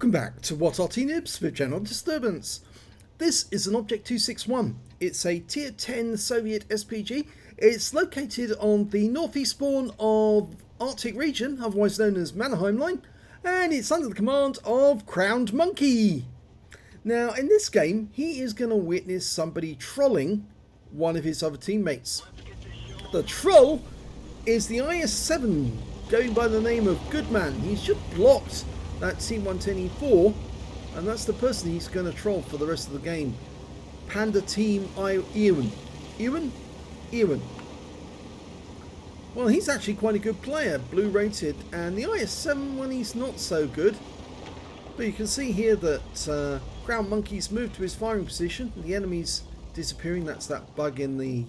Welcome back to What Arty Noobs with General Disturbance. This is an Object 261. It's a Tier 10 Soviet SPG. It's located on the northeast spawn of Arctic region, otherwise known as Mannerheim Line, and it's under the command of Crowned Monkey. Now, in this game, he is going to witness somebody trolling one of his other teammates. The troll is the IS-7, going by the name of Goodman. He's just blocked that T110E4, and that's the person he's going to troll for the rest of the game. Panda Team Ewan. Well, he's actually quite a good player, blue rated, and the IS-7 one he's not so good. But you can see here that Crown Monkey's moved to his firing position. The enemy's disappearing. That's that bug in the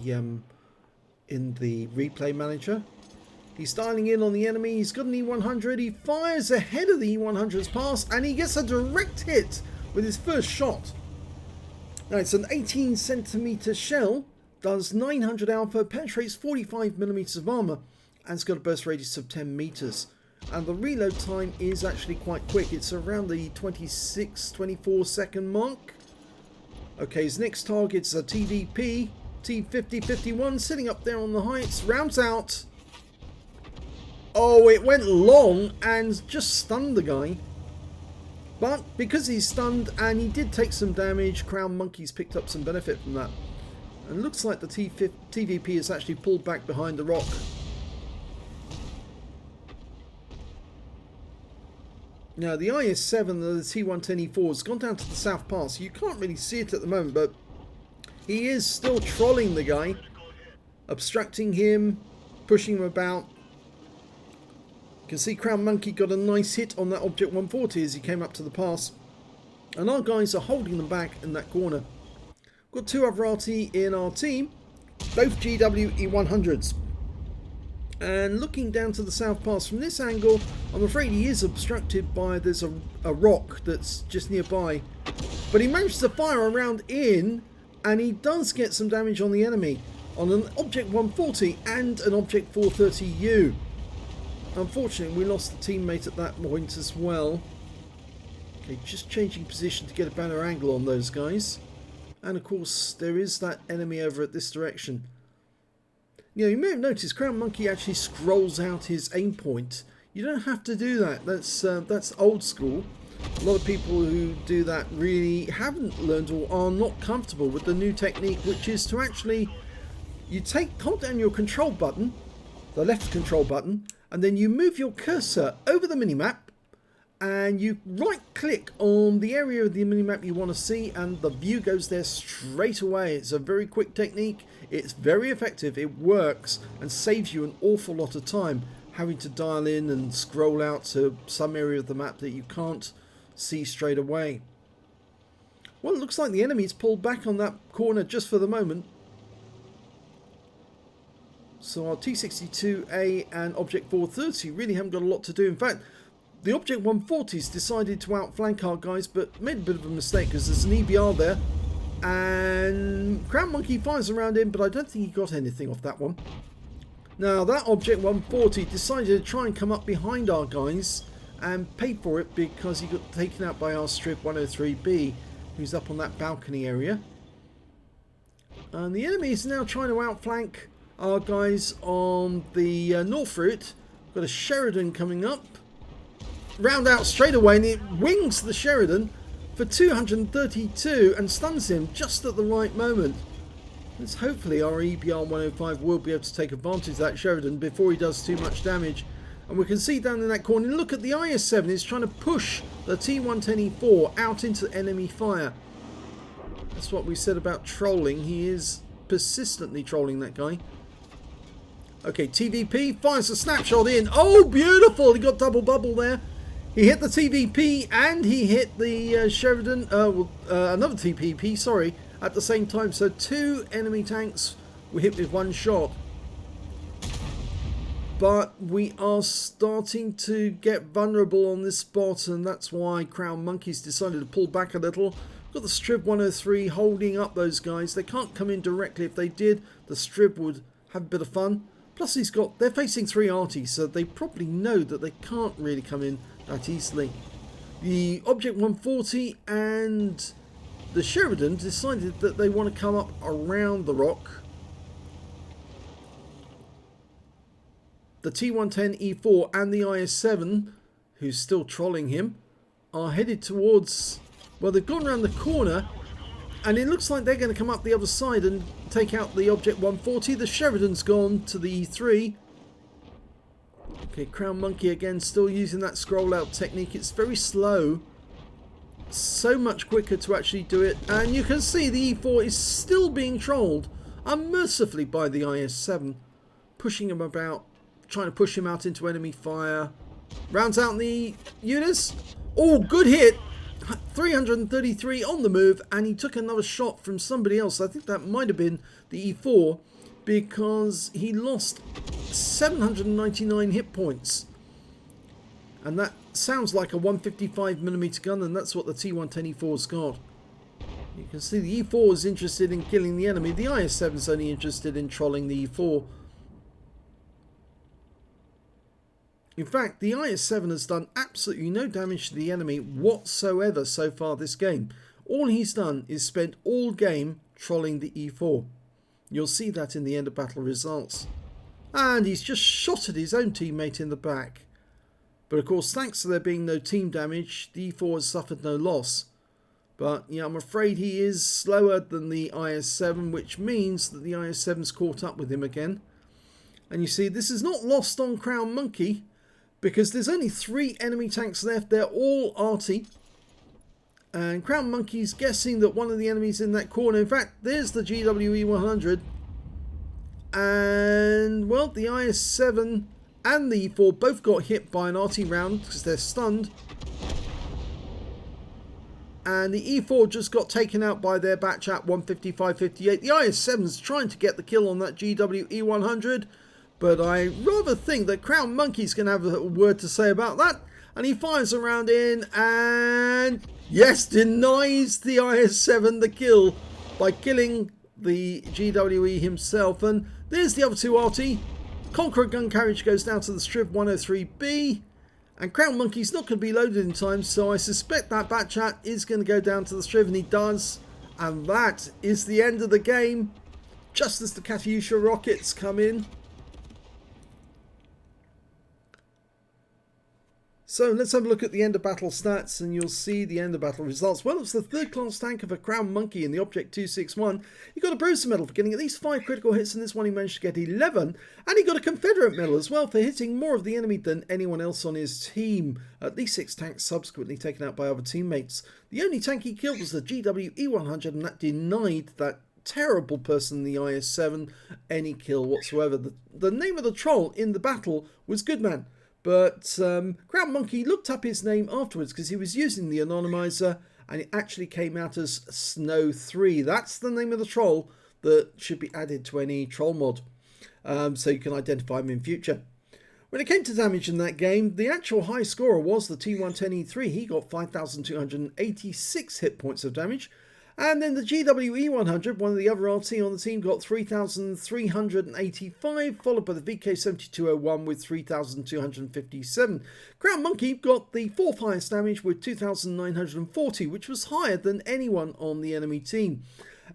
replay manager. He's dialing in on the enemy. He's got an E100. He fires ahead of the E100's pass, and he gets a direct hit with his first shot. Now, it's an 18 centimeter shell, does 900 alpha, penetrates 45 millimeters of armor, and it's got a burst radius of 10 meters. And the reload time is actually quite quick. It's around the 24 second mark. Okay, his next target's a TVP, T5051, sitting up there on the heights. Rounds out. Oh, it went long and just stunned the guy. But because he's stunned and he did take some damage, Crown Monkey's picked up some benefit from that. And looks like the TVP is actually pulled back behind the rock. Now, the IS-7, the T110E4, has gone down to the South Pass. You can't really see it at the moment, but he is still trolling the guy, obstructing him, pushing him about. You can see Crown Monkey got a nice hit on that Object 140 as he came up to the pass. And our guys are holding them back in that corner. We've got two other Arty in our team, both GWE100s. And looking down to the South Pass from this angle, I'm afraid he is obstructed by, there's a rock that's just nearby. But he managed to fire a round in, and he does get some damage on the enemy, on an Object 140 and an Object 430U. Unfortunately, we lost the teammate at that point as well. Okay, just changing position to get a better angle on those guys. And of course, there is that enemy over at this direction. You know, you may have noticed Crown Monkey actually scrolls out his aim point. You don't have to do that. That's old school. A lot of people who do that really haven't learned or are not comfortable with the new technique, which is to actually, hold down your control button, the left control button, and then you move your cursor over the minimap, and you right click on the area of the minimap you want to see, and the view goes there straight away. It's a very quick technique. It's very effective. It works and saves you an awful lot of time having to dial in and scroll out to some area of the map that you can't see straight away. Well, it looks like the enemy's pulled back on that corner just for the moment. So our T62A and Object 430 really haven't got a lot to do. In fact, the Object 140's decided to outflank our guys, but made a bit of a mistake because there's an EBR there. And Crown Monkey fires around him, but I don't think he got anything off that one. Now, that Object 140 decided to try and come up behind our guys and pay for it because he got taken out by our Strip 103B, who's up on that balcony area. And the enemy is now trying to outflank our guys on the north route. We've got a Sheridan coming up. Round out straight away, and it wings the Sheridan for 232 and stuns him just at the right moment. Let's hopefully our EBR 105 will be able to take advantage of that Sheridan before he does too much damage. And we can see down in that corner, look at the IS-7, is trying to push the T110E4 out into enemy fire. That's what we said about trolling. He is persistently trolling that guy. Okay, TVP fires a snapshot in. Oh, beautiful! He got double bubble there. He hit the TVP and he hit the Sheridan, another TVP, sorry, at the same time. So two enemy tanks were hit with one shot. But we are starting to get vulnerable on this spot, and that's why Crown Monkey's decided to pull back a little. Got the Strib 103 holding up those guys. They can't come in directly. If they did, the Strib would have a bit of fun. Plus they're facing three Arties, so they probably know that they can't really come in that easily. The Object 140 and the Sheridan decided that they want to come up around the rock. The T110E4 and the IS-7, who's still trolling him, are headed towards, well, they've gone around the corner, and it looks like they're going to come up the other side and take out the Object 140. The Sheridan's gone to the E3. Okay, Crown Monkey again, still using that scroll out technique. It's very slow. So much quicker to actually do it. And you can see the E4 is still being trolled unmercifully by the IS-7. Pushing him about, trying to push him out into enemy fire. Rounds out the units. Oh, good hit. 333 on the move, and he took another shot from somebody else. I think that might have been the E4, because he lost 799 hit points. And that sounds like a 155mm gun, and that's what the T110E4's got. You can see the E4 is interested in killing the enemy. The IS-7 is only interested in trolling the E4. In fact, the IS-7 has done absolutely no damage to the enemy whatsoever so far this game. All he's done is spent all game trolling the E4. You'll see that in the end of battle results. And he's just shot at his own teammate in the back. But of course, thanks to there being no team damage, the E4 has suffered no loss. But yeah, I'm afraid he is slower than the IS-7, which means that the IS-7's caught up with him again. And you see, this is not lost on Crown Monkey, because there's only 3 enemy tanks left. They're all Arty. And Crown Monkey's guessing that one of the enemies in that corner. In fact, there's the GWE-100. And, well, the IS-7 and the E4 both got hit by an Arty round because they're stunned. And the E4 just got taken out by their batch at 155.58. The IS-7's trying to get the kill on that GWE-100. But I rather think that Crown Monkey's going to have a word to say about that. And he fires a round in and, yes, denies the IS-7 the kill by killing the GWE himself. And there's the other 2 Arty. Conqueror gun carriage goes down to the Striv 103B. And Crown Monkey's not going to be loaded in time, so I suspect that Batchat is going to go down to the Striv, and he does. And that is the end of the game, just as the Katyusha rockets come in. So let's have a look at the end of battle stats, and you'll see the end of battle results. Well, it's the 3rd class tank of a Crown Monkey in the Object 261. He got a Bruiser medal for getting at least 5 critical hits, and this one he managed to get 11. And he got a Confederate medal as well for hitting more of the enemy than anyone else on his team. At least 6 tanks subsequently taken out by other teammates. The only tank he killed was the GWE-100, and that denied that terrible person, the IS-7, any kill whatsoever. The name of the troll in the battle was Goodman. But Crown Monkey looked up his name afterwards because he was using the anonymizer, and it actually came out as Snow 3. That's the name of the troll that should be added to any troll mod, so you can identify him in future. When it came to damage in that game, the actual high scorer was the T110E3. He got 5,286 hit points of damage. And then the GWE-100, one of the other RT on the team, got 3,385, followed by the VK7201 with 3,257. Crown Monkey got the 4th highest damage with 2,940, which was higher than anyone on the enemy team.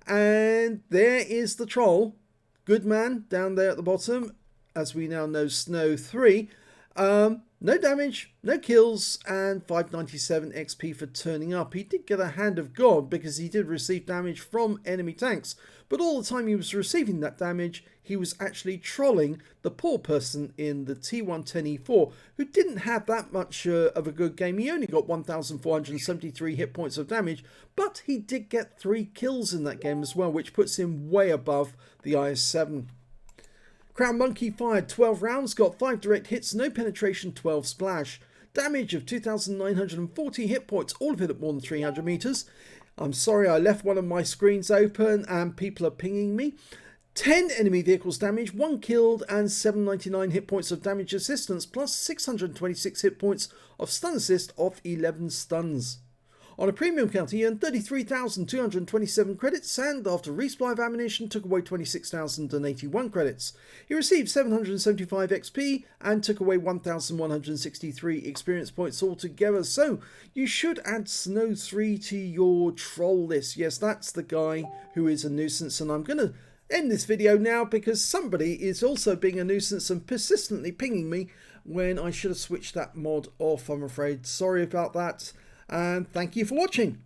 And there is the troll, Goodman, down there at the bottom, as we now know, Snow 3. No damage, no kills, and 597 XP for turning up. He did get a Hand of God because he did receive damage from enemy tanks, but all the time he was receiving that damage, he was actually trolling the poor person in the T110E4, who didn't have that much of a good game. He only got 1,473 hit points of damage, but he did get 3 kills in that game as well, which puts him way above the IS-7. Crown Monkey fired 12 rounds, got 5 direct hits, no penetration, 12 splash. Damage of 2,940 hit points, all of it at more than 300 meters. I'm sorry, I left one of my screens open and people are pinging me. 10 enemy vehicles damaged, 1 killed, and 799 hit points of damage assistance, plus 626 hit points of stun assist off 11 stuns. On a premium counter, he earned 33,227 credits, and after resupply of ammunition, took away 26,081 credits. He received 775 XP and took away 1,163 experience points altogether. So you should add Snow 3 to your troll list. Yes, that's the guy who is a nuisance, and I'm going to end this video now because somebody is also being a nuisance and persistently pinging me when I should have switched that mod off, I'm afraid. Sorry about that, and thank you for watching.